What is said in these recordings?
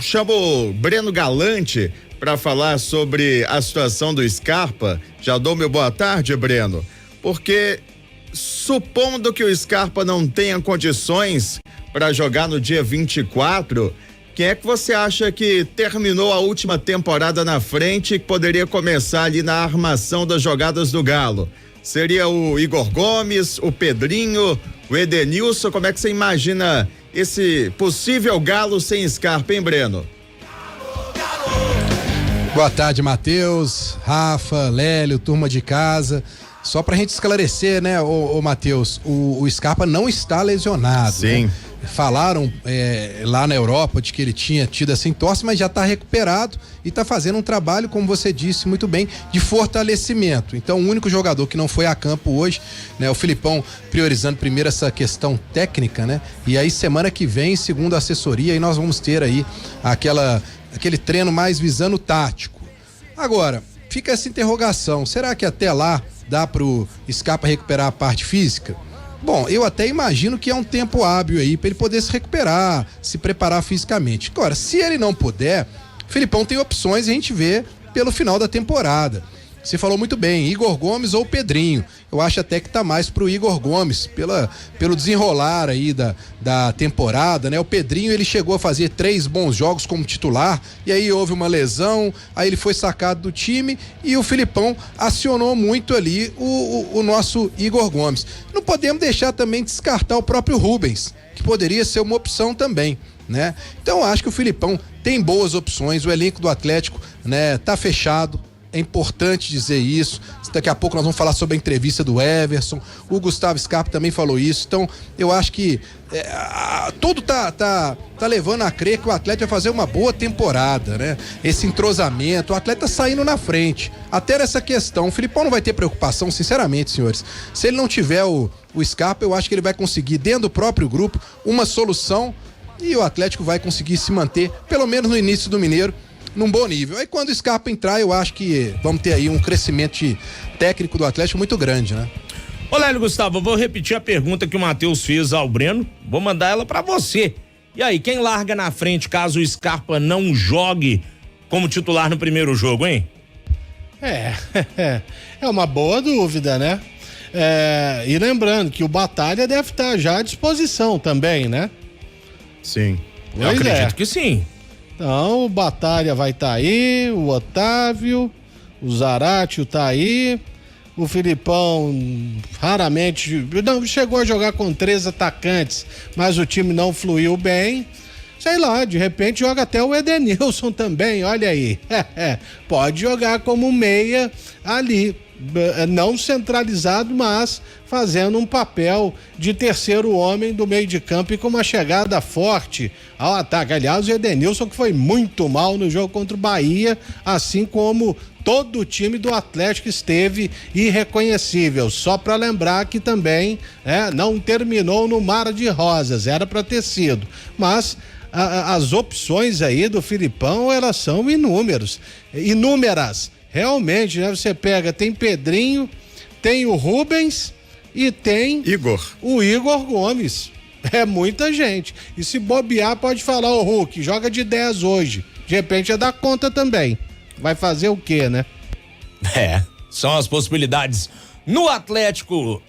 chamo o Breno Galante para falar sobre a situação do Scarpa. Já dou meu boa tarde, Breno, porque supondo que o Scarpa não tenha condições para jogar no dia 24, quem é que você acha que terminou a última temporada na frente e que poderia começar ali na armação das jogadas do Galo? Seria o Igor Gomes, o Pedrinho, o Edenilson? Como é que você imagina esse possível Galo sem Scarpa, hein, Breno? Boa tarde, Matheus, Rafa, Lélio, turma de casa. Só pra gente esclarecer, né, ô Matheus, o Scarpa não está lesionado. Sim. Né? Falaram lá na Europa de que ele tinha tido essa entorse, mas já está recuperado e está fazendo um trabalho, como você disse muito bem, de fortalecimento. Então, o único jogador que não foi a campo hoje, né, o Filipão priorizando primeiro essa questão técnica, né? E aí, semana que vem, segundo a assessoria, aí nós vamos ter aí aquele treino mais visando o tático. Agora, fica essa interrogação, será que até lá dá pro Scarpa recuperar a parte física? Bom, eu até imagino que é um tempo hábil aí para ele poder se recuperar, se preparar fisicamente. Agora, se ele não puder, o Filipão tem opções e a gente vê pelo final da temporada. Você falou muito bem, Igor Gomes ou Pedrinho. Eu acho até que tá mais pro Igor Gomes, pelo desenrolar aí da temporada, né? O Pedrinho, ele chegou a fazer 3 bons jogos como titular, e aí houve uma lesão, aí ele foi sacado do time, e o Filipão acionou muito ali o nosso Igor Gomes. Não podemos deixar também de descartar o próprio Rubens, que poderia ser uma opção também, né? Então, acho que o Filipão tem boas opções, o elenco do Atlético, né, tá fechado. É importante dizer isso. Daqui a pouco nós vamos falar sobre a entrevista do Everson. O Gustavo Scarpa também falou isso. Então, eu acho que tudo tá levando a crer que o Atlético vai fazer uma boa temporada, né? Esse entrosamento, o Atlético tá saindo na frente. Até nessa questão, o Filipão não vai ter preocupação, sinceramente, senhores. Se ele não tiver o Scarpa, eu acho que ele vai conseguir, dentro do próprio grupo, uma solução e o Atlético vai conseguir se manter, pelo menos no início do Mineiro, num bom nível. Aí quando o Scarpa entrar, eu acho que vamos ter aí um crescimento técnico do Atlético muito grande, né? Ô Lélio Gustavo, eu vou repetir a pergunta que o Matheus fez ao Breno, vou mandar ela pra você. E aí, quem larga na frente caso o Scarpa não jogue como titular no primeiro jogo, hein? É uma boa dúvida, né? E lembrando que o Batalha deve estar já à disposição também, né? Sim. Eu acredito que sim. Então, o Batalha vai estar aí, o Otávio, o Zaratio tá aí, o Filipão raramente, não, chegou a jogar com 3 atacantes, mas o time não fluiu bem. Sei lá, de repente joga até o Edenilson também, olha aí. Pode jogar como meia ali, não centralizado, mas fazendo um papel de terceiro homem do meio de campo e com uma chegada forte ao ataque. Aliás, o Edenilson que foi muito mal no jogo contra o Bahia, assim como todo o time do Atlético esteve irreconhecível. Só para lembrar que também não terminou no mar de rosas, era para ter sido, mas as opções aí do Filipão, elas são inúmeras. Realmente, né? Você pega, tem Pedrinho, tem o Rubens e tem o Igor Gomes. É muita gente. E se bobear, pode falar o Hulk, joga de 10 hoje. De repente é dar conta também. Vai fazer o quê, né? São as possibilidades no Atlético,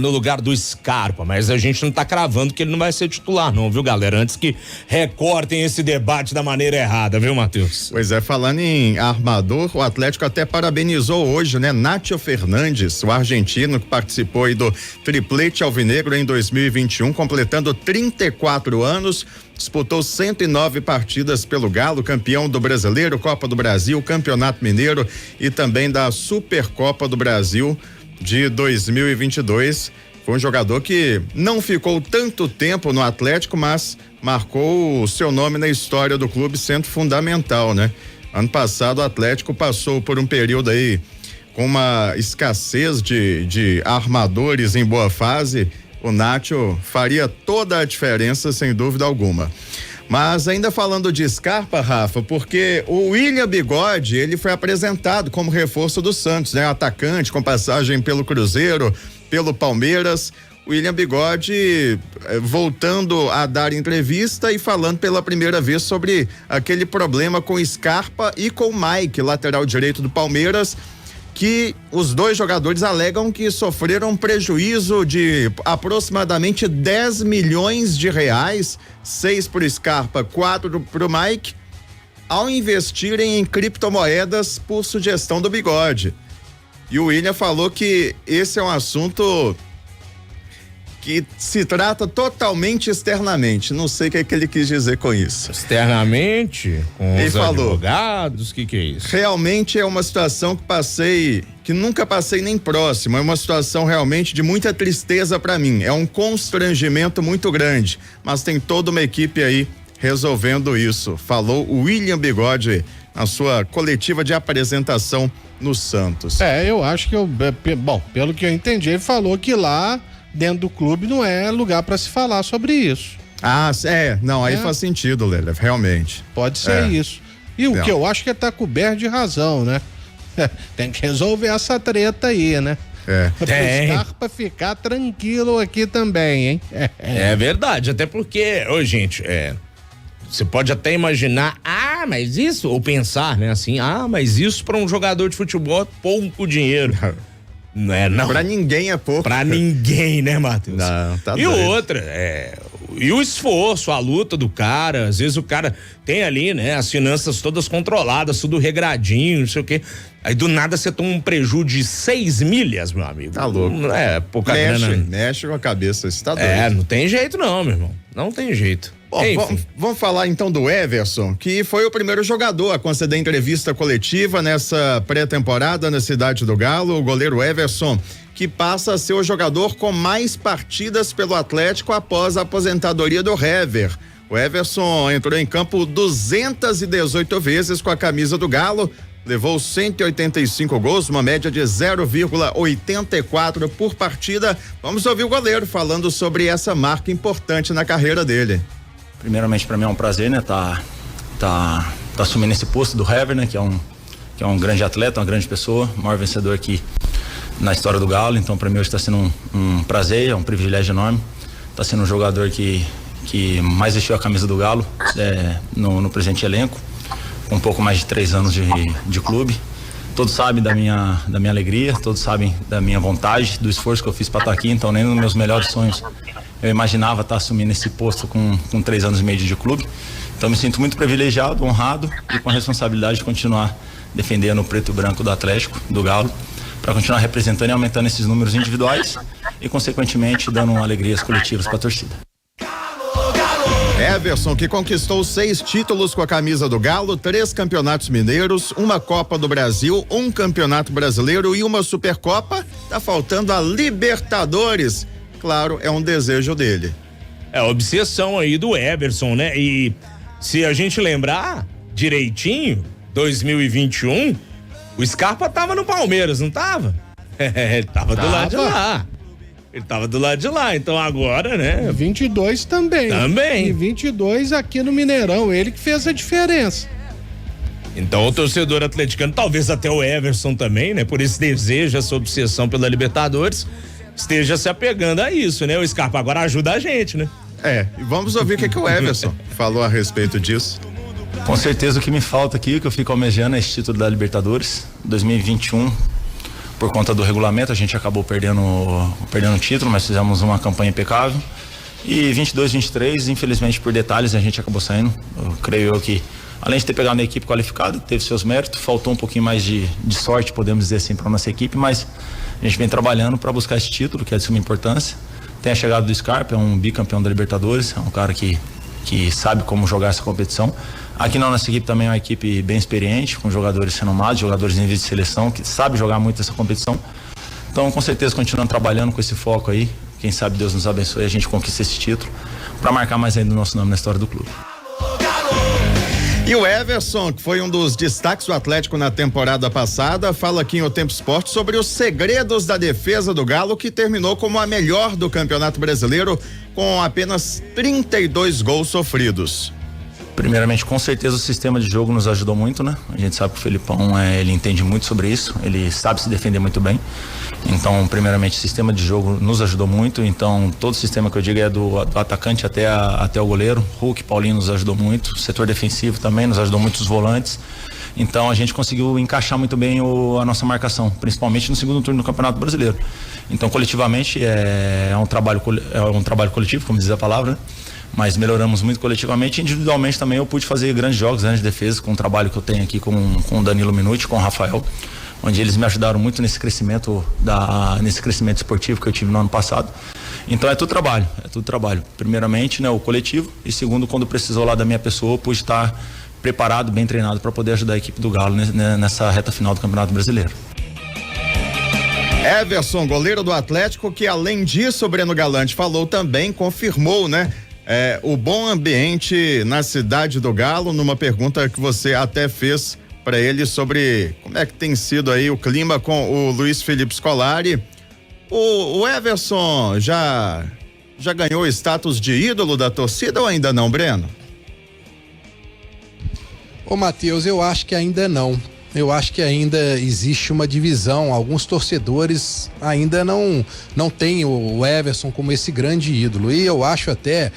no lugar do Scarpa, mas a gente não tá cravando que ele não vai ser titular não, viu, galera? Antes que recortem esse debate da maneira errada, viu, Matheus? Pois é, falando em armador, o Atlético até parabenizou hoje, né, Nátio Fernandes, o argentino que participou aí do triplete alvinegro em 2021, completando 34 anos, disputou 109 partidas pelo Galo, campeão do Brasileiro, Copa do Brasil, Campeonato Mineiro e também da Supercopa do Brasil de 2022. Foi um jogador que não ficou tanto tempo no Atlético, mas marcou o seu nome na história do clube, sendo fundamental, né? Ano passado o Atlético passou por um período aí com uma escassez de armadores em boa fase. O Nátio faria toda a diferença, sem dúvida alguma. Mas ainda falando de Scarpa, Rafa, porque o William Bigode, ele foi apresentado como reforço do Santos, né? Atacante com passagem pelo Cruzeiro, pelo Palmeiras. William Bigode voltando a dar entrevista e falando pela primeira vez sobre aquele problema com Scarpa e com Mike, lateral direito do Palmeiras, que os dois jogadores alegam que sofreram prejuízo de aproximadamente 10 milhões de reais, 6 pro Scarpa, 4 pro Mike, ao investirem em criptomoedas por sugestão do Bigode. E o William falou que esse é um assunto que se trata totalmente externamente. Não sei o que é que ele quis dizer com isso. Externamente? Com ele os falou, advogados? O que é isso? Realmente é uma situação que nunca passei nem próximo. É uma situação realmente de muita tristeza para mim. É um constrangimento muito grande. Mas tem toda uma equipe aí resolvendo isso. Falou o William Bigode na sua coletiva de apresentação no Santos. Eu acho que bom, pelo que eu entendi, ele falou que lá dentro do clube não é lugar para se falar sobre isso. Aí faz sentido, Lele, realmente. Pode ser isso. E o que eu acho que tá coberto de razão, né? Tem que resolver essa treta aí, né? Pro Scarpa ficar tranquilo aqui também, hein? É verdade, até porque, gente, você pode até imaginar, mas isso, ou pensar, né, assim, mas isso para um jogador de futebol é pouco dinheiro. Não é, não. Pra ninguém é pouco. Pra ninguém, né, Matheus? Não, tá E doido. outra, e o esforço, a luta do cara, às vezes o cara tem ali, né, as finanças todas controladas, tudo regradinho, não sei o quê. Aí do nada você toma um prejuízo de 6 milhas, meu amigo. Tá louco. Não é pouca grana. Mexe com a cabeça, você tá doido. Não tem jeito não, meu irmão. Não tem jeito. Bom, vamos falar então do Everson, que foi o primeiro jogador a conceder entrevista coletiva nessa pré-temporada na Cidade do Galo, o goleiro Everson, que passa a ser o jogador com mais partidas pelo Atlético após a aposentadoria do Hever. O Everson entrou em campo 218 vezes com a camisa do Galo, levou 185 gols, uma média de 0,84 por partida. Vamos ouvir o goleiro falando sobre essa marca importante na carreira dele. Primeiramente, para mim é um prazer, né, tá assumindo esse posto do Hever, né, que é um grande atleta, uma grande pessoa, o maior vencedor aqui na história do Galo. Então, para mim hoje está sendo um prazer, é um privilégio enorme. Está sendo um jogador que mais vestiu a camisa do Galo no presente elenco, com um pouco mais de 3 anos de clube. Todos sabem da minha alegria, todos sabem da minha vontade, do esforço que eu fiz para estar aqui. Então, nem nos meus melhores sonhos eu imaginava estar assumindo esse posto com 3 anos e meio de clube. Então, me sinto muito privilegiado, honrado e com a responsabilidade de continuar defendendo o preto e branco do Atlético, do Galo, para continuar representando e aumentando esses números individuais e, consequentemente, dando alegrias coletivas para a torcida. Everson, que conquistou 6 títulos com a camisa do Galo, 3 campeonatos mineiros, uma Copa do Brasil, um campeonato brasileiro e uma Supercopa. Tá faltando a Libertadores. Claro, é um desejo dele. É a obsessão aí do Everson, né? E se a gente lembrar direitinho, 2021, o Scarpa tava no Palmeiras, não tava? Ele tava do lado de lá. Ele tava do lado de lá, então agora, né? 22 também. Também. E 22 aqui no Mineirão, ele que fez a diferença. Então o torcedor atleticano, talvez até o Everson também, né? Por esse desejo, essa obsessão pela Libertadores, esteja se apegando a isso, né? O Scarpa agora ajuda a gente, né? E vamos ouvir o que o Everson falou a respeito disso. Com certeza o que me falta aqui, que eu fico almejando, é esse título da Libertadores 2021. Por conta do regulamento, a gente acabou perdendo o título, mas fizemos uma campanha impecável. E 22, 23, infelizmente por detalhes, a gente acabou saindo. Eu creio que, além de ter pegado uma equipe qualificada, teve seus méritos, faltou um pouquinho mais de sorte, podemos dizer assim, para nossa equipe, mas a gente vem trabalhando para buscar esse título, que é de suma importância. Tem a chegada do Scarpa, é um bicampeão da Libertadores, é um cara que sabe como jogar essa competição. Aqui na nossa equipe também é uma equipe bem experiente, com jogadores renomados, jogadores em nível de seleção, que sabe jogar muito essa competição. Então, com certeza, continuando trabalhando com esse foco aí, quem sabe Deus nos abençoe e a gente conquista esse título, para marcar mais ainda o nosso nome na história do clube. E o Everson, que foi um dos destaques do Atlético na temporada passada, fala aqui em O Tempo Esporte sobre os segredos da defesa do Galo, que terminou como a melhor do Campeonato Brasileiro, com apenas 32 gols sofridos. Primeiramente, com certeza o sistema de jogo nos ajudou muito, né? A gente sabe que o Felipão, ele entende muito sobre isso, ele sabe se defender muito bem. Então, primeiramente, o sistema de jogo nos ajudou muito. Então, todo o sistema que eu digo é do atacante até o goleiro. Hulk, Paulinho nos ajudou muito. O setor defensivo também nos ajudou muito, os volantes. Então, a gente conseguiu encaixar muito bem a nossa marcação, principalmente no segundo turno do Campeonato Brasileiro. Então, coletivamente, é um trabalho coletivo, como diz a palavra, né? Mas melhoramos muito coletivamente. Individualmente também eu pude fazer grandes jogos, grandes defesas, com o trabalho que eu tenho aqui com o Danilo Minuti, com o Rafael, onde eles me ajudaram muito nesse crescimento esportivo que eu tive no ano passado. Então é tudo trabalho. Primeiramente, né, o coletivo, e segundo, quando precisou lá da minha pessoa, eu pude estar preparado, bem treinado para poder ajudar a equipe do Galo nessa reta final do Campeonato Brasileiro. Everson, goleiro do Atlético, que além disso, o Breno Galante falou também, confirmou, né? O bom ambiente na cidade do Galo, numa pergunta que você até fez para ele sobre como é que tem sido aí o clima com o Luiz Felipe Scolari. O Everson já ganhou o status de ídolo da torcida ou ainda não, Breno? Ô Matheus, eu acho que ainda não. Eu acho que ainda existe uma divisão. Alguns torcedores ainda não têm o Everson como esse grande ídolo. E eu acho até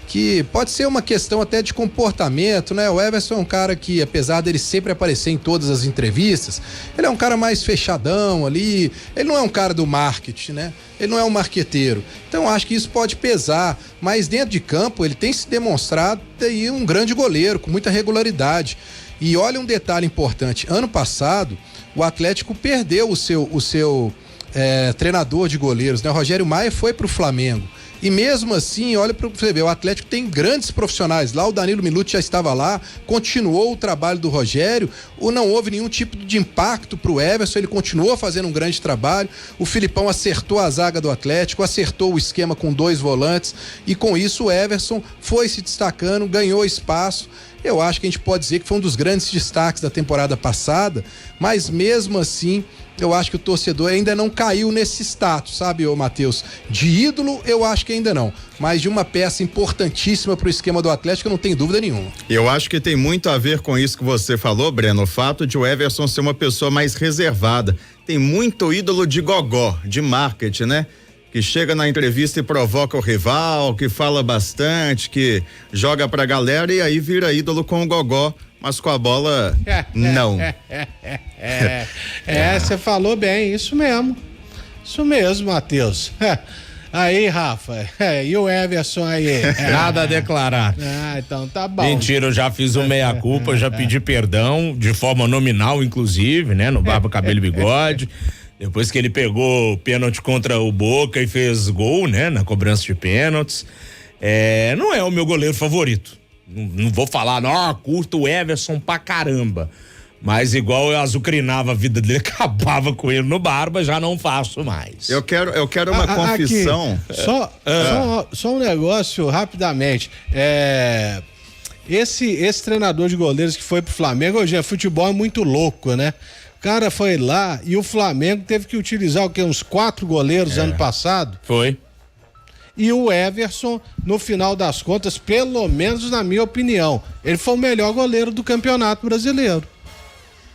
que pode ser uma questão até de comportamento, né? O Everson é um cara que, apesar dele sempre aparecer em todas as entrevistas, ele é um cara mais fechadão ali, ele não é um cara do marketing, né? Ele não é um marqueteiro. Então acho que isso pode pesar, mas dentro de campo ele tem se demonstrado aí um grande goleiro, com muita regularidade. E olha um detalhe importante, ano passado o Atlético perdeu o seu treinador de goleiros, né? O Rogério Maia foi pro Flamengo. E mesmo assim, olha para você ver, o Atlético tem grandes profissionais lá, o Danilo Minuti já estava lá, continuou o trabalho do Rogério, não houve nenhum tipo de impacto pro Everson, ele continuou fazendo um grande trabalho, o Filipão acertou a zaga do Atlético, acertou o esquema com 2 volantes, e com isso o Everson foi se destacando, ganhou espaço. Eu acho que a gente pode dizer que foi um dos grandes destaques da temporada passada, mas mesmo assim, eu acho que o torcedor ainda não caiu nesse status, sabe, ô Matheus? De ídolo, eu acho que ainda não, mas de uma peça importantíssima pro esquema do Atlético, eu não tenho dúvida nenhuma. Eu acho que tem muito a ver com isso que você falou, Breno, o fato de o Everson ser uma pessoa mais reservada. Tem muito ídolo de gogó, de marketing, né? Que chega na entrevista e provoca o rival, que fala bastante, que joga pra galera e aí vira ídolo com o gogó, mas com a bola, não. Você falou bem, isso mesmo, Matheus. Aí, Rafa, e o Everson aí? Nada a declarar. Então tá bom. Mentira, eu já fiz um meia-culpa, já pedi perdão, de forma nominal, inclusive, né? No Barba, Cabelo e Bigode. Depois que ele pegou o pênalti contra o Boca e fez gol, né? Na cobrança de pênaltis. Não é o meu goleiro favorito. Não vou falar, não, curto o Everson pra caramba. Mas igual eu azucrinava a vida dele, acabava com ele no Barba, já não faço mais. Eu quero uma confissão. Aqui, só um negócio rapidamente. Esse treinador de goleiros que foi pro Flamengo, hoje futebol é muito louco, né? O cara foi lá e o Flamengo teve que utilizar uns 4 goleiros ano passado. Foi. E o Everson, no final das contas, pelo menos na minha opinião, ele foi o melhor goleiro do Campeonato Brasileiro.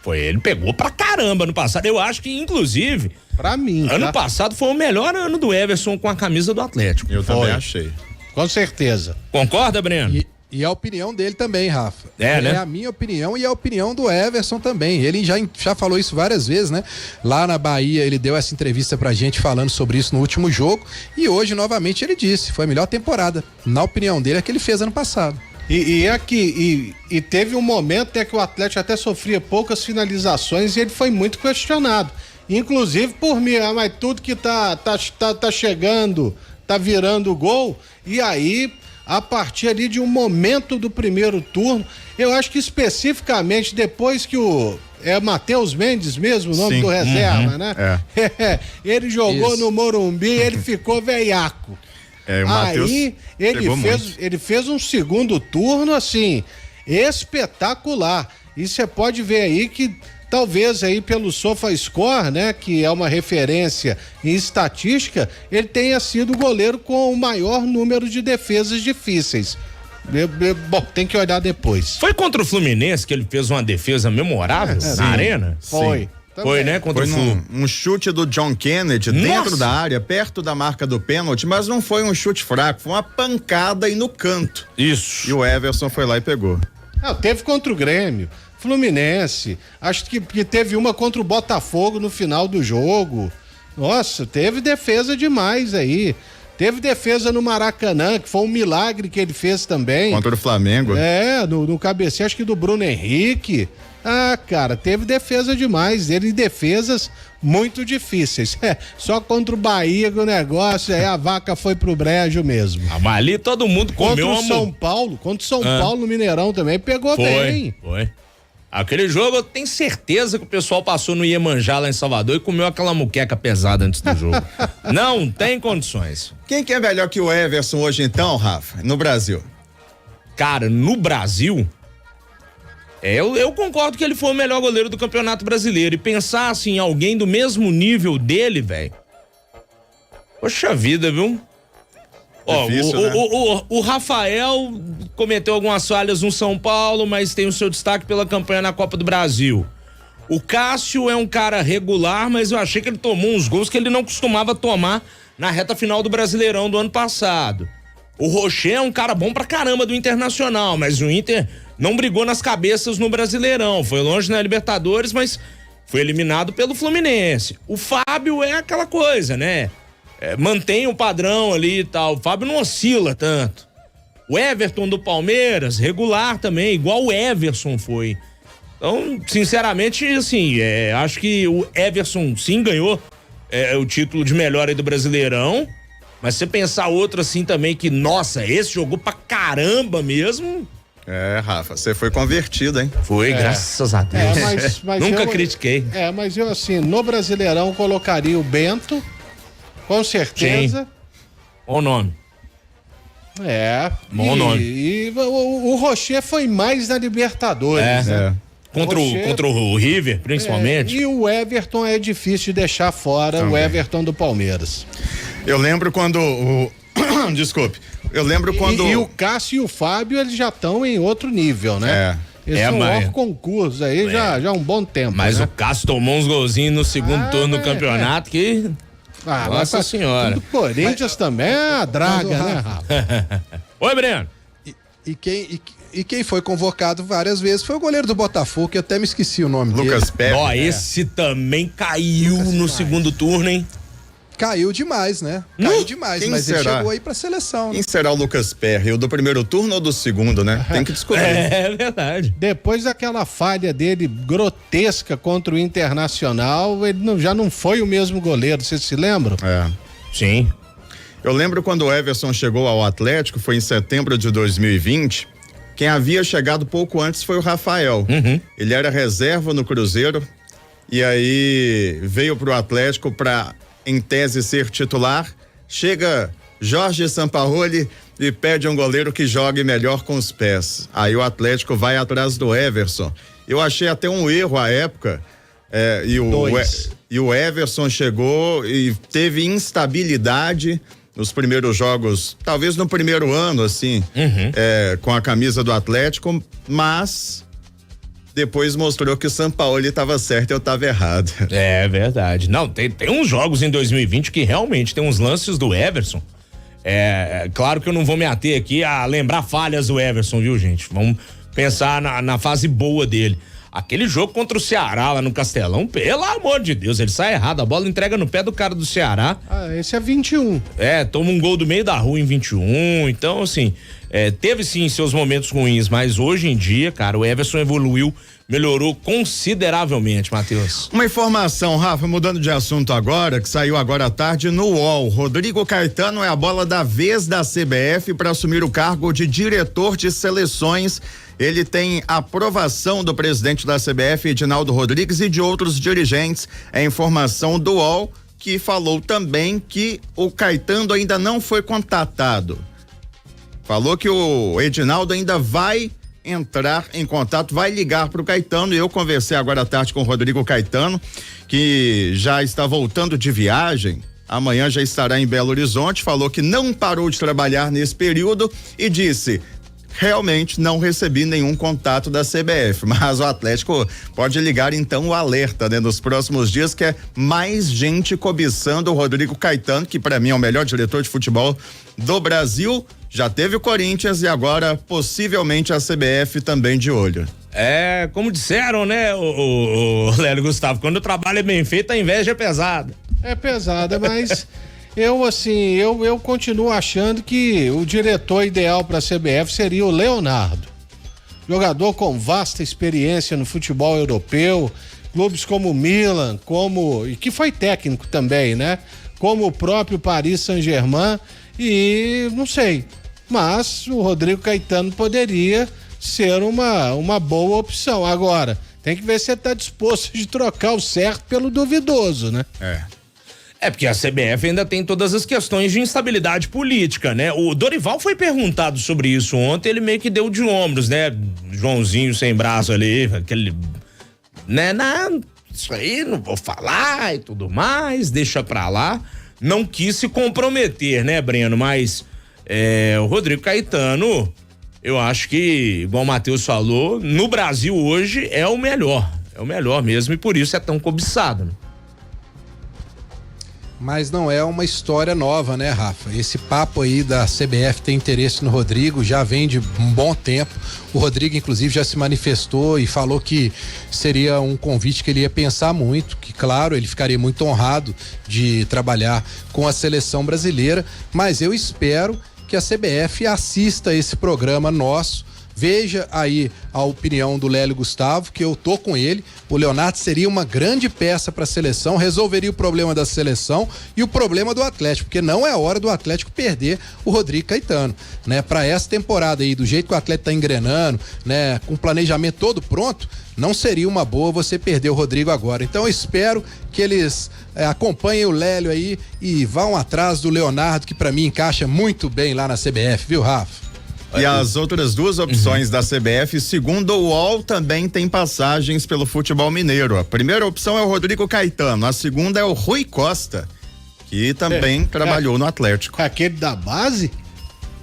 Foi, ele pegou pra caramba ano passado. Eu acho que, inclusive, pra mim, ano passado foi o melhor ano do Everson com a camisa do Atlético. Eu também achei. Com certeza. Concorda, Breno? E a opinião dele também, Rafa. Né? É a minha opinião e a opinião do Everson também. Ele já falou isso várias vezes, né? Lá na Bahia, ele deu essa entrevista pra gente falando sobre isso no último jogo. E hoje, novamente, ele disse: foi a melhor temporada, na opinião dele, a que ele fez ano passado. E teve um momento até que o Atlético até sofria poucas finalizações e ele foi muito questionado. Inclusive por mim, mas tudo que tá chegando, tá virando gol. E aí, a partir ali de um momento do primeiro turno, eu acho que especificamente depois que é Matheus Mendes mesmo, o nome do reserva, né? Ele jogou no Morumbi e ele ficou veiaco. Aí ele fez um segundo turno assim, espetacular. E você pode ver aí que talvez aí pelo SofaScore, né, que é uma referência em estatística, ele tenha sido o goleiro com o maior número de defesas difíceis. Bom, tem que olhar depois. Foi contra o Fluminense que ele fez uma defesa memorável na arena? Foi. Foi, né? Contra Foi o Flu. um chute do John Kennedy dentro da área, perto da marca do pênalti, mas não foi um chute fraco, foi uma pancada aí no canto. Isso. E o Everson foi lá e pegou. Teve contra o Grêmio, Fluminense, acho que teve uma contra o Botafogo no final do jogo. Nossa, teve defesa demais aí. Teve defesa no Maracanã, que foi um milagre que ele fez também. Contra o Flamengo. No cabeceio, acho que do Bruno Henrique. Cara, teve defesa demais dele, defesas muito difíceis. Só contra o Bahia que o negócio, aí a vaca foi pro brejo mesmo. Mas ali todo mundo comeu Contra o São Paulo, Paulo no Mineirão também, pegou bem. Foi. Aquele jogo eu tenho certeza que o pessoal passou no Iemanjá lá em Salvador e comeu aquela muqueca pesada antes do jogo. Não tem condições. Quem que é melhor que o Everson hoje então, Rafa, no Brasil? Cara, no Brasil, eu concordo que ele foi o melhor goleiro do Campeonato Brasileiro. E pensar assim, em alguém do mesmo nível dele, velho. Poxa vida, viu? Difícil, né? O Rafael cometeu algumas falhas no São Paulo, mas tem o seu destaque pela campanha na Copa do Brasil. O Cássio é um cara regular, mas eu achei que ele tomou uns gols que ele não costumava tomar na reta final do Brasileirão do ano passado. O Rocher é um cara bom pra caramba do Internacional, mas o Inter não brigou nas cabeças no Brasileirão. Foi longe na Libertadores, mas foi eliminado pelo Fluminense. O Fábio é aquela coisa, né? Mantém o padrão ali e tal. O Fábio não oscila tanto. O Everton do Palmeiras, regular também, igual o Everson foi. Então, sinceramente, assim, acho que o Everson sim ganhou o título de melhor aí do Brasileirão. Mas se você pensar outro assim também que, nossa, esse jogou pra caramba mesmo. Rafa, você foi convertido, hein? Foi, graças a Deus. Mas Nunca critiquei. Mas eu assim, no Brasileirão colocaria o Bento, com certeza. Sim. Bom nome. Bom nome. E o Rocher foi mais na Libertadores, né? Contra o River, principalmente. E o Everton é difícil de deixar fora, também. O Everton do Palmeiras. Eu lembro quando Desculpe. Eu lembro quando... E o Cássio e o Fábio, eles já estão em outro nível, né? Eles são hors concurso aí já há um bom tempo. Mas né? o Cássio tomou uns golzinhos no segundo turno do campeonato que... Nossa senhora. O Corinthians também é a draga, né, Rafa? Oi, Breno. E quem foi convocado várias vezes foi o goleiro do Botafogo, que eu até me esqueci o nome dele. Lucas Perry. Esse também caiu no segundo turno, hein? Caiu demais, né? Caiu demais, mas ele chegou aí pra seleção. Quem será o Lucas Perry? O do primeiro turno ou do segundo, né? Tem que descobrir. É verdade. Depois daquela falha dele grotesca contra o Internacional, ele já não foi o mesmo goleiro, vocês se lembram? Sim. Eu lembro quando o Everson chegou ao Atlético, foi em setembro de 2020. Quem havia chegado pouco antes foi o Rafael. Ele era reserva no Cruzeiro e aí veio pro Atlético pra, em tese, ser titular. Chega Jorge Sampaoli e pede um goleiro que jogue melhor com os pés. Aí o Atlético vai atrás do Everson. Eu achei até um erro à época. E o Everson chegou e teve instabilidade nos primeiros jogos, talvez no primeiro ano, assim, com a camisa do Atlético, mas depois mostrou que o Sampaoli estava certo e eu estava errado. É verdade. Não, tem uns jogos em 2020 que realmente tem uns lances do Everson. Claro que eu não vou me ater aqui a lembrar falhas do Everson, viu, gente? Vamos pensar na fase boa dele. Aquele jogo contra o Ceará lá no Castelão, pelo amor de Deus, ele sai errado, a bola entrega no pé do cara do Ceará. Esse é 21. Toma um gol do meio da rua em 21, então assim, teve sim seus momentos ruins, mas hoje em dia, cara, o Everson evoluiu, melhorou consideravelmente, Matheus. Uma informação, Rafa, mudando de assunto agora, que saiu agora à tarde no UOL. Rodrigo Caetano é a bola da vez da CBF para assumir o cargo de diretor de seleções. Ele tem aprovação do presidente da CBF, Edinaldo Rodrigues, e de outros dirigentes. É informação do UOL, que falou também que o Caetano ainda não foi contatado. Falou que o Edinaldo ainda vai entrar em contato, vai ligar para o Caetano. E eu conversei agora à tarde com o Rodrigo Caetano, que já está voltando de viagem. Amanhã já estará em Belo Horizonte. Falou que não parou de trabalhar nesse período e disse: realmente não recebi nenhum contato da CBF, mas o Atlético pode ligar então o alerta, né, nos próximos dias, que é mais gente cobiçando o Rodrigo Caetano, que para mim é o melhor diretor de futebol do Brasil. Já teve o Corinthians e agora possivelmente a CBF também de olho. É, como disseram, né, o Lélio Gustavo, quando o trabalho é bem feito, a inveja é pesada. É pesada, mas eu continuo achando que o diretor ideal para a CBF seria o Leonardo. Jogador com vasta experiência no futebol europeu, clubes como o Milan, e que foi técnico também, né? Como o próprio Paris Saint-Germain, e não sei, mas o Rodrigo Caetano poderia ser uma boa opção. Agora, tem que ver se ele está disposto de trocar o certo pelo duvidoso, né? É porque a CBF ainda tem todas as questões de instabilidade política, né? O Dorival foi perguntado sobre isso ontem, ele meio que deu de ombros, né? Joãozinho sem braço ali, aquele, né? Não, isso aí não vou falar e tudo mais, deixa pra lá. Não quis se comprometer, né, Breno? Mas o Rodrigo Caetano, eu acho que, igual o Matheus falou, no Brasil hoje é o melhor mesmo, e por isso é tão cobiçado, né? Mas não é uma história nova, né, Rafa? Esse papo aí da CBF ter interesse no Rodrigo já vem de um bom tempo. O Rodrigo, inclusive, já se manifestou e falou que seria um convite que ele ia pensar muito, que, claro, ele ficaria muito honrado de trabalhar com a seleção brasileira, mas eu espero que a CBF assista esse programa nosso. Veja aí a opinião do Lélio Gustavo, que eu tô com ele. O Leonardo seria uma grande peça para a seleção, resolveria o problema da seleção e o problema do Atlético, porque não é hora do Atlético perder o Rodrigo Caetano, né? Para essa temporada aí, do jeito que o Atlético tá engrenando, né, com o planejamento todo pronto, não seria uma boa você perder o Rodrigo agora. Então eu espero que eles acompanhem o Lélio aí e vão atrás do Leonardo, que para mim encaixa muito bem lá na CBF, viu, Rafa? E as outras duas opções da CBF, segundo o UOL, também tem passagens pelo futebol mineiro. A primeira opção é o Rodrigo Caetano, a segunda é o Rui Costa, que também trabalhou no Atlético. Aquele da base?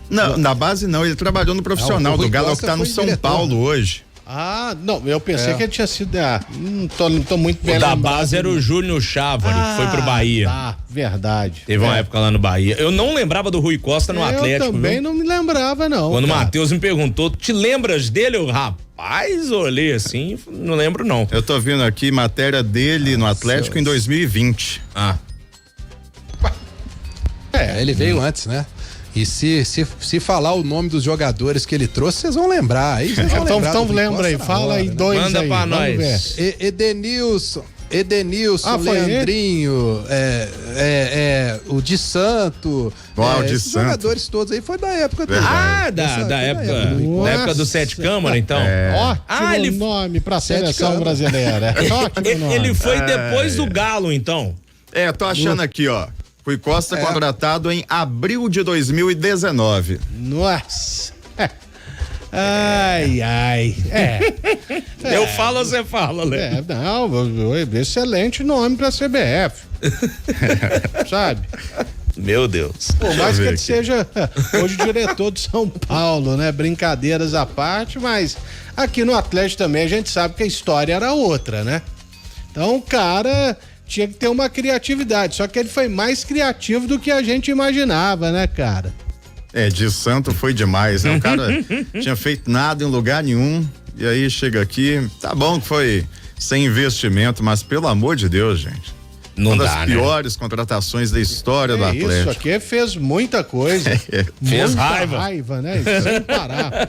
Não, na base não, ele trabalhou no profissional do Galo, que tá no São Paulo hoje. Ah, não, eu pensei que ele tinha sido. Não tô muito bem. O da base era o Júnior Chávari, que foi pro Bahia. Tá, verdade. Teve uma época lá no Bahia. Eu não lembrava do Rui Costa no Atlético. Eu também não me lembrava, não. Quando o Matheus me perguntou, te lembras dele? Eu, rapaz, olhei assim, não lembro não. Eu tô vendo aqui matéria dele no Atlético em 2020. Ele veio antes, né? E se falar o nome dos jogadores que ele trouxe, vocês vão lembrar. Aí vocês vão lembrar. Então lembra aí, fala aí dois. Manda aí, pra nós. Edenilson, Leandrinho, o Di Santo. O Di esses Santo. Jogadores todos aí foi da época dele. Da época do Sete Câmara, então. Ótimo nome pra seleção brasileira. Ótimo nome. Ele foi depois do Galo, então. Tô achando aqui, ó. Rui Costa contratado em abril de 2019. Nossa. Ai. Eu falo ou você fala, Léo? Excelente nome pra CBF. Sabe? Meu Deus. Por mais que ele seja hoje diretor de São Paulo, né? Brincadeiras à parte, mas aqui no Atlético também a gente sabe que a história era outra, né? Então o cara tinha que ter uma criatividade, só que ele foi mais criativo do que a gente imaginava, né, cara? Di Santo foi demais, né? O cara tinha feito nada em lugar nenhum e aí chega aqui, tá bom que foi sem investimento, mas pelo amor de Deus, gente. Não uma dá, das piores contratações da história do Atlético. Isso aqui fez muita coisa. Fez muita raiva, né? Sem parar.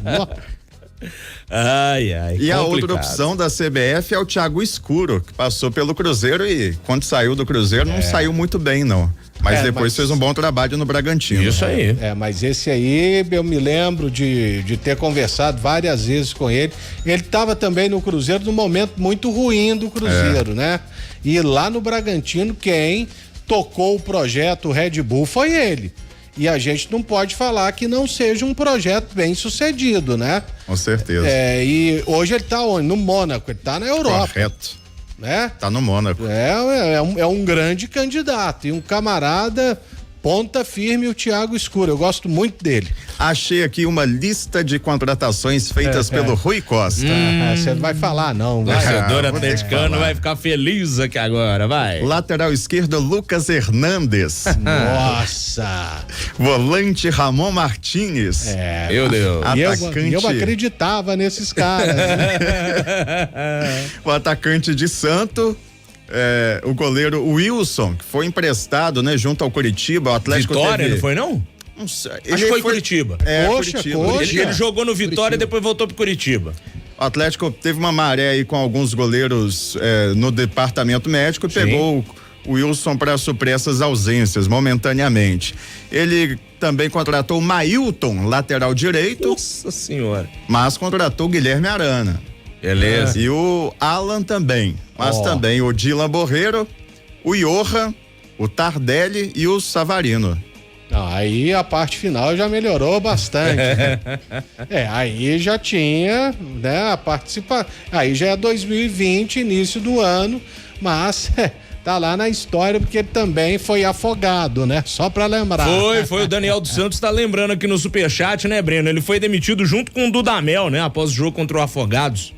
Ai. E a outra opção da CBF é o Thiago Escuro, que passou pelo Cruzeiro e quando saiu do Cruzeiro não saiu muito bem, não. Mas depois fez um bom trabalho no Bragantino. Isso aí. Mas esse aí eu me lembro de ter conversado várias vezes com ele. Ele estava também no Cruzeiro num momento muito ruim do Cruzeiro, né? E lá no Bragantino, quem tocou o projeto Red Bull foi ele. E a gente não pode falar que não seja um projeto bem sucedido, né? Com certeza. E hoje ele tá onde? No Mônaco, ele tá na Europa. Correto. Né? Tá no Mônaco. É um grande candidato e um camarada ponta firme o Thiago Escuro. Eu gosto muito dele. Achei aqui uma lista de contratações feitas pelo Rui Costa. Você não vai falar, não. Vai. Torcedor vou ter que atleticano falar. vai ficar feliz aqui agora, vai. Lateral esquerdo, Lucas Hernandes. Nossa! Volante, Ramon Martínez. Meu Deus. E Atacante. eu acreditava nesses caras. Né? O atacante de Santo, o goleiro Wilson, que foi emprestado, né, junto ao Curitiba. O Atlético Vitória, teve... não foi não? Não sei. Acho que foi Curitiba. Coxa. Ele jogou no Vitória e depois voltou pro Curitiba. O Atlético teve uma maré aí com alguns goleiros no departamento médico e pegou o Wilson para suprir essas ausências momentaneamente. Ele também contratou o Mailton, lateral direito. Nossa senhora. Mas contratou o Guilherme Arana. Beleza. E o Alan também. Mas também o Dylan Borreiro, o Johan, o Tardelli e o Savarino. Não, aí a parte final já melhorou bastante. Aí já tinha, né, a participação. Aí já é 2020, início do ano, mas tá lá na história porque ele também foi afogado, né? Só pra lembrar. Foi o Daniel dos Santos tá lembrando aqui no Superchat, né, Breno? Ele foi demitido junto com o Dudamel, né? Após o jogo contra o Afogados.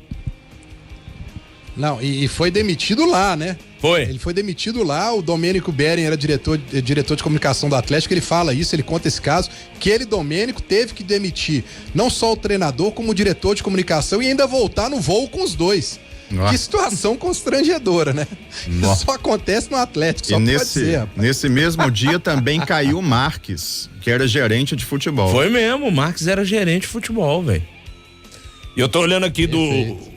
Não, e foi demitido lá, né? Foi. Ele foi demitido lá, o Domênico Beren era diretor de comunicação do Atlético, ele fala isso, ele conta esse caso, que ele, Domênico, teve que demitir não só o treinador, como o diretor de comunicação e ainda voltar no voo com os dois. Nossa. Que situação constrangedora, né? Nossa. Só acontece no Atlético, só E pode ser, rapaz. nesse mesmo dia também caiu o Marques, que era gerente de futebol. Foi mesmo, o Marques era gerente de futebol, velho. E eu tô olhando aqui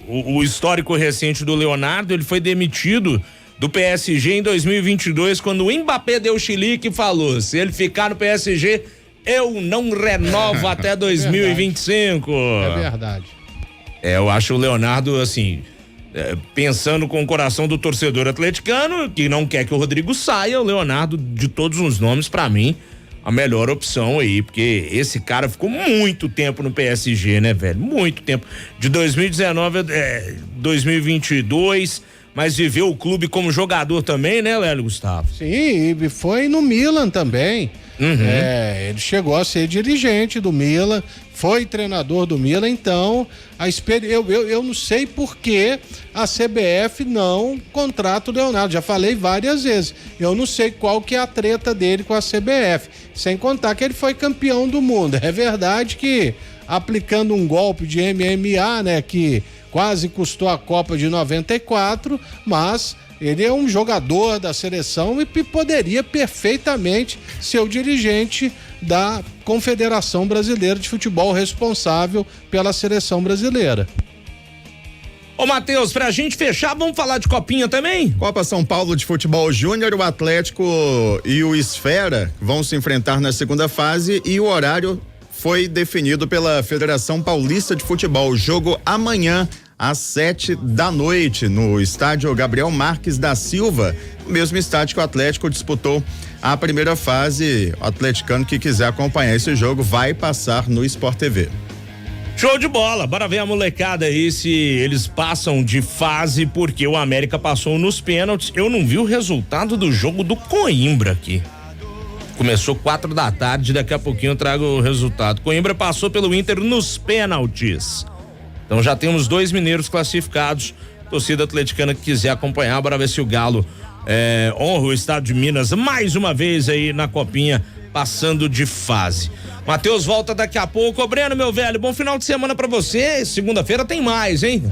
o histórico recente do Leonardo, ele foi demitido do PSG em 2022, quando o Mbappé deu chilique e falou: se ele ficar no PSG, eu não renovo até 2025. É verdade. Eu acho o Leonardo, assim, pensando com o coração do torcedor atleticano, que não quer que o Rodrigo saia, o Leonardo, de todos os nomes, pra mim, a melhor opção aí, porque esse cara ficou muito tempo no PSG, né, velho? Muito tempo. De 2019 a 2022, mas viveu o clube como jogador também, né, Lélio Gustavo? Sim, e foi no Milan também. Ele chegou a ser dirigente do Milan, foi treinador do Milan, então eu não sei por que a CBF não contrata o Leonardo, já falei várias vezes, eu não sei qual que é a treta dele com a CBF, sem contar que ele foi campeão do mundo. É verdade que aplicando um golpe de MMA, né, que quase custou a Copa de 94, mas ele é um jogador da seleção e poderia perfeitamente ser o dirigente da Confederação Brasileira de Futebol, responsável pela seleção brasileira. Ô, Matheus, pra gente fechar, vamos falar de copinha também? Copa São Paulo de Futebol Júnior, o Atlético e o Esfera vão se enfrentar na segunda fase e o horário foi definido pela Federação Paulista de Futebol. O jogo amanhã às 7h, no estádio Gabriel Marques da Silva, o mesmo estádio que o Atlético disputou a primeira fase. O atleticano que quiser acompanhar esse jogo vai passar no Sport TV. Show de bola, bora ver a molecada aí se eles passam de fase, porque o América passou nos pênaltis. Eu não vi o resultado do jogo do Coimbra aqui. Começou 4h, daqui a pouquinho eu trago o resultado. Coimbra passou pelo Inter nos pênaltis. Então já temos 2 mineiros classificados. Torcida atleticana que quiser acompanhar, bora ver se o Galo honra o estado de Minas mais uma vez aí na copinha, passando de fase. Matheus volta daqui a pouco. Ô, Breno, meu velho, bom final de semana pra você. Segunda-feira tem mais, hein?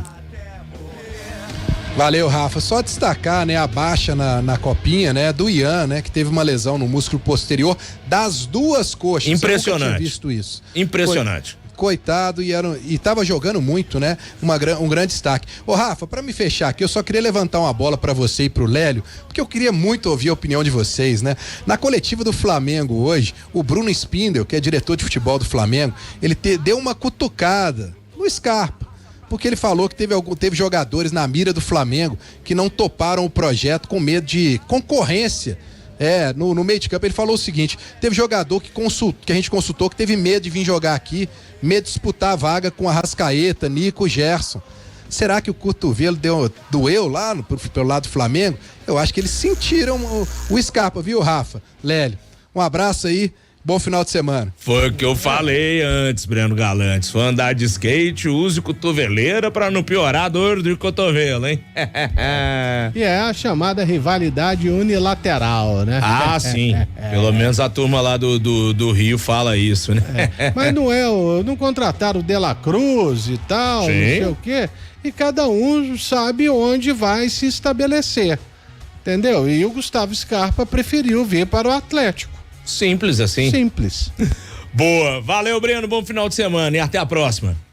Valeu, Rafa. Só destacar, né, a baixa na copinha, né, do Ian, né, que teve uma lesão no músculo posterior das 2 coxas. Impressionante. Eu nunca tinha visto isso. Impressionante. Coitado, e tava jogando muito, né? Um grande destaque. Ô, Rafa, pra me fechar aqui, eu só queria levantar uma bola pra você e pro Lélio, porque eu queria muito ouvir a opinião de vocês, né? Na coletiva do Flamengo hoje, o Bruno Spindel, que é diretor de futebol do Flamengo, ele deu uma cutucada no Scarpa, porque ele falou que teve jogadores na mira do Flamengo que não toparam o projeto com medo de concorrência. No meio de campo ele falou o seguinte: teve jogador que a gente consultou que teve medo de vir jogar aqui, medo de disputar a vaga com Arrascaeta, Nico, Gerson. Será que o cotovelo doeu lá pelo lado do Flamengo? Eu acho que eles sentiram o Scarpa, viu, Rafa? Lélio, Um abraço aí, bom final de semana. Foi o que eu falei antes, Breno Galantes. Se for andar de skate, use cotoveleira pra não piorar a dor do cotovelo, hein? E é a chamada rivalidade unilateral, né? Ah, sim. Pelo menos a turma lá do Rio fala isso, né? Mas não contrataram o De La Cruz e tal, Sim. não sei o quê. E cada um sabe onde vai se estabelecer. Entendeu? E o Gustavo Scarpa preferiu vir para o Atlético. Simples assim. Simples. Boa. Valeu, Breno. Bom final de semana e até a próxima.